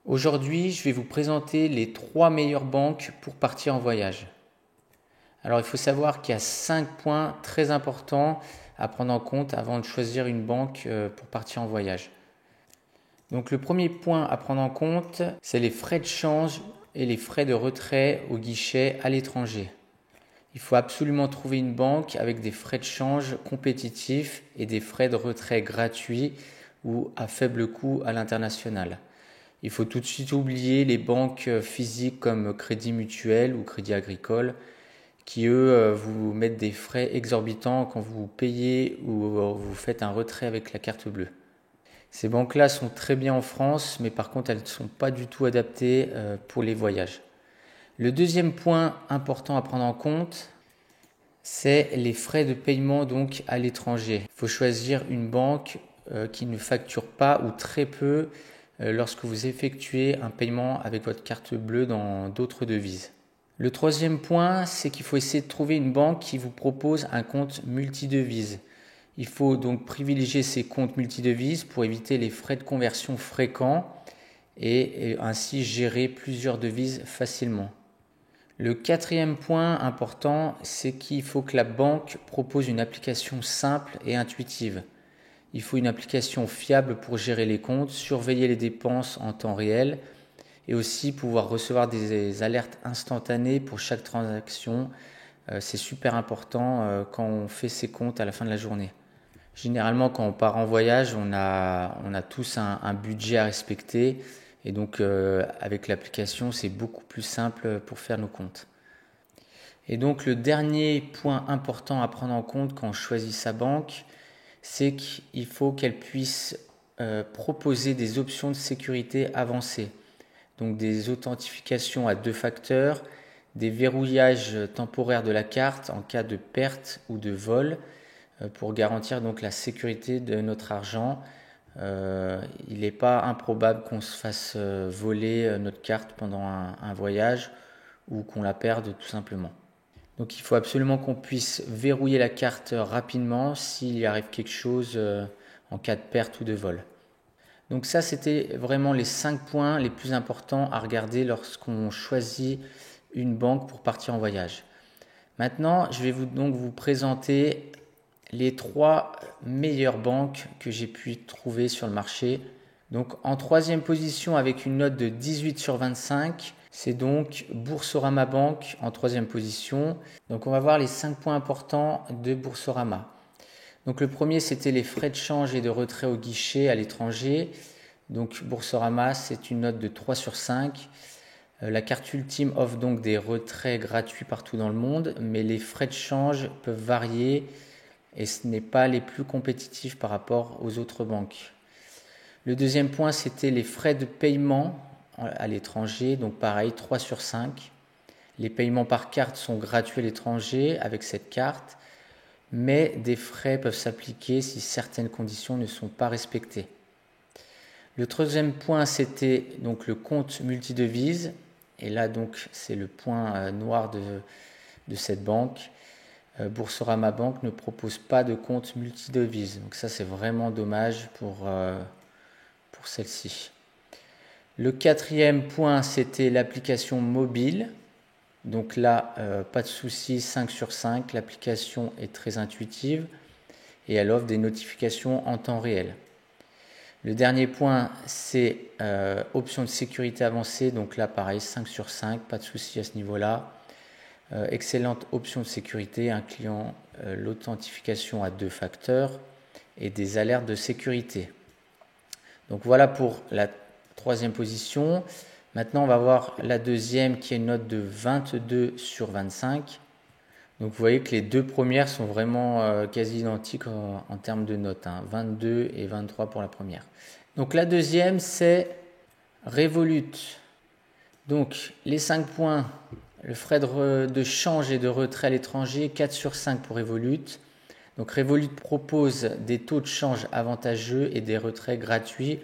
Aujourd'hui, je vais vous présenter les 3 meilleures banques pour partir en voyage. Alors, il faut savoir qu'il y a 5 points très importants à prendre en compte avant de choisir une banque pour partir en voyage. Donc, le premier point à prendre en compte, c'est les frais de change et les frais de retrait au guichet à l'étranger. Il faut absolument trouver une banque avec des frais de change compétitifs et des frais de retrait gratuits ou à faible coût à l'international. Il faut tout de suite oublier les banques physiques comme Crédit Mutuel ou Crédit Agricole qui, eux, vous mettent des frais exorbitants quand vous payez ou vous faites un retrait avec la carte bleue. Ces banques-là sont très bien en France, mais par contre, elles ne sont pas du tout adaptées pour les voyages. Le deuxième point important à prendre en compte, c'est les frais de paiement donc à l'étranger. Il faut choisir une banque qui ne facture pas ou très peu lorsque vous effectuez un paiement avec votre carte bleue dans d'autres devises. Le troisième point, c'est qu'il faut essayer de trouver une banque qui vous propose un compte multidevises. Il faut donc privilégier ces comptes multidevises pour éviter les frais de conversion fréquents et ainsi gérer plusieurs devises facilement. Le quatrième point important, c'est qu'il faut que la banque propose une application simple et intuitive. Il faut une application fiable pour gérer les comptes, surveiller les dépenses en temps réel et aussi pouvoir recevoir des alertes instantanées pour chaque transaction. C'est super important quand on fait ses comptes à la fin de la journée. Généralement, quand on part en voyage, on a tous un budget à respecter et donc avec l'application, c'est beaucoup plus simple pour faire nos comptes. Et donc le dernier point important à prendre en compte quand on choisit sa banque, c'est qu'il faut qu'elle puisse proposer des options de sécurité avancées. Donc des authentifications à 2 facteurs, des verrouillages temporaires de la carte en cas de perte ou de vol pour garantir donc la sécurité de notre argent. Il n'est pas improbable qu'on se fasse voler notre carte pendant un voyage ou qu'on la perde tout simplement. Donc il faut absolument qu'on puisse verrouiller la carte rapidement s'il arrive quelque chose en cas de perte ou de vol. Donc ça, c'était vraiment les 5 points les plus importants à regarder lorsqu'on choisit une banque pour partir en voyage. Maintenant, je vais vous présenter les 3 meilleures banques que j'ai pu trouver sur le marché. Donc en troisième position avec une note de 18 sur 25, c'est donc Boursorama Bank en troisième position. Donc on va voir les 5 points importants de Boursorama. Donc le premier, c'était les frais de change et de retrait au guichet à l'étranger. Donc Boursorama, c'est une note de 3 sur 5. La carte Ultime offre donc des retraits gratuits partout dans le monde, mais les frais de change peuvent varier et ce n'est pas les plus compétitifs par rapport aux autres banques. Le deuxième point, c'était les frais de paiement à l'étranger, donc pareil, 3 sur 5. Les paiements par carte sont gratuits à l'étranger avec cette carte, mais des frais peuvent s'appliquer si certaines conditions ne sont pas respectées. Le troisième point, c'était donc le compte multidevise, et là donc c'est le point noir de cette banque. Boursorama Bank ne propose pas de compte multidevise, donc ça c'est vraiment dommage pour celle-ci. Le quatrième point, c'était l'application mobile. Donc là, pas de souci, 5 sur 5, l'application est très intuitive et elle offre des notifications en temps réel. Le dernier point, c'est option de sécurité avancée, donc là pareil, 5 sur 5, pas de souci à ce niveau-là. Excellente option de sécurité, incluant l'authentification à 2 facteurs et des alertes de sécurité. Donc voilà pour la troisième position. Maintenant, on va voir la deuxième qui est une note de 22 sur 25. Donc vous voyez que les 2 premières sont vraiment quasi identiques en termes de notes, 22 et 23 pour la première. Donc la deuxième, c'est Revolut. Donc les 5 points, le frais de change et de retrait à l'étranger, 4 sur 5 pour Revolut. Donc Revolut propose des taux de change avantageux et des retraits gratuits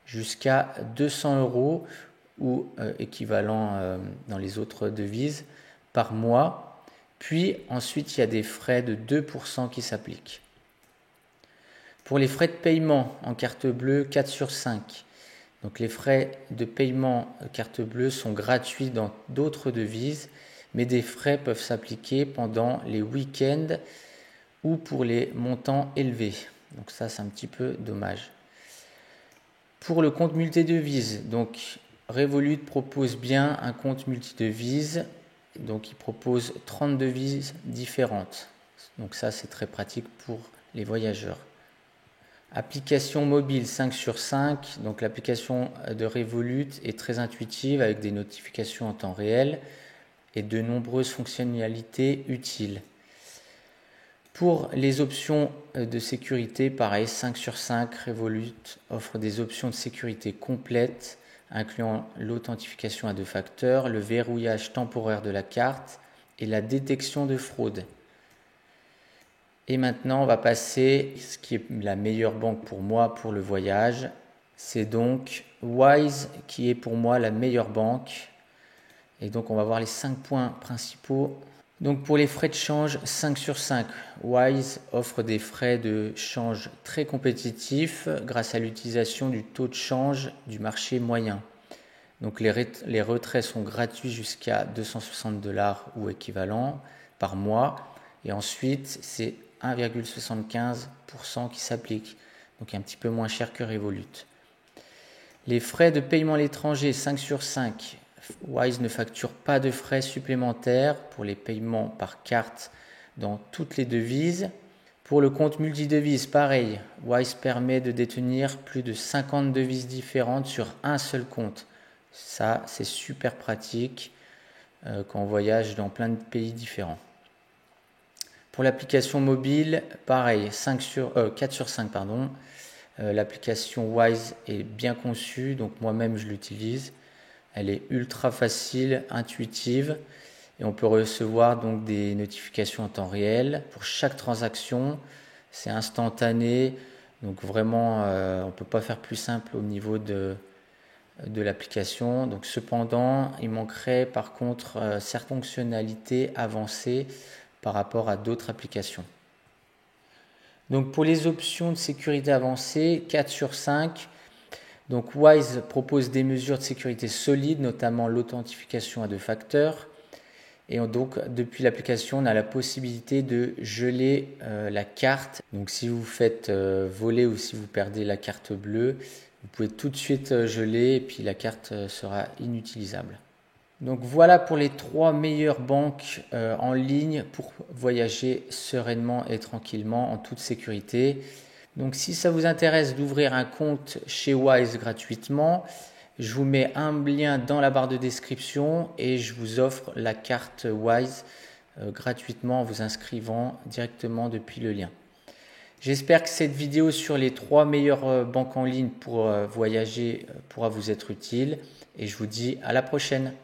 jusqu'à 200 € ou équivalent dans les autres devises par mois. Puis ensuite, il y a des frais de 2% qui s'appliquent. Pour les frais de paiement en carte bleue, 4 sur 5. Donc les frais de paiement carte bleue sont gratuits dans d'autres devises, mais des frais peuvent s'appliquer pendant les week-ends ou pour les montants élevés. Donc ça, c'est un petit peu dommage. Pour le compte multidevises, donc Revolut propose bien un compte multidevises. Donc il propose 30 devises différentes. Donc ça, c'est très pratique pour les voyageurs. Application mobile 5 sur 5. Donc l'application de Revolut est très intuitive avec des notifications en temps réel et de nombreuses fonctionnalités utiles. Pour les options de sécurité, pareil, 5 sur 5, Revolut offre des options de sécurité complètes, incluant l'authentification à 2 facteurs, le verrouillage temporaire de la carte et la détection de fraude. Et maintenant, on va passer à ce qui est la meilleure banque pour moi pour le voyage. C'est donc Wise qui est pour moi la meilleure banque. Et donc, on va voir les 5 points principaux. Donc, pour les frais de change, 5 sur 5. Wise offre des frais de change très compétitifs grâce à l'utilisation du taux de change du marché moyen. Donc, les retraits sont gratuits jusqu'à 260 $ ou équivalent par mois. Et ensuite, c'est 1,75% qui s'applique. Donc, un petit peu moins cher que Revolut. Les frais de paiement à l'étranger, 5 sur 5. Wise ne facture pas de frais supplémentaires pour les paiements par carte dans toutes les devises. Pour le compte multidevises, pareil, Wise permet de détenir plus de 50 devises différentes sur un seul compte. Ça, c'est super pratique quand on voyage dans plein de pays différents. Pour l'application mobile, pareil, 4 sur 5. L'application Wise est bien conçue, donc moi-même je l'utilise. Elle est ultra facile, intuitive et on peut recevoir donc des notifications en temps réel pour chaque transaction. C'est instantané, donc vraiment on ne peut pas faire plus simple au niveau de l'application. Donc cependant, il manquerait par contre certaines fonctionnalités avancées par rapport à d'autres applications. Donc pour les options de sécurité avancées, 4 sur 5. Donc Wise propose des mesures de sécurité solides, notamment l'authentification à 2 facteurs. Et donc depuis l'application, on a la possibilité de geler la carte. Donc si vous faites voler ou si vous perdez la carte bleue, vous pouvez tout de suite geler et puis la carte sera inutilisable. Donc voilà pour les 3 meilleures banques en ligne pour voyager sereinement et tranquillement en toute sécurité. Donc si ça vous intéresse d'ouvrir un compte chez Wise gratuitement, je vous mets un lien dans la barre de description et je vous offre la carte Wise gratuitement en vous inscrivant directement depuis le lien. J'espère que cette vidéo sur les 3 meilleures banques en ligne pour voyager pourra vous être utile et je vous dis à la prochaine.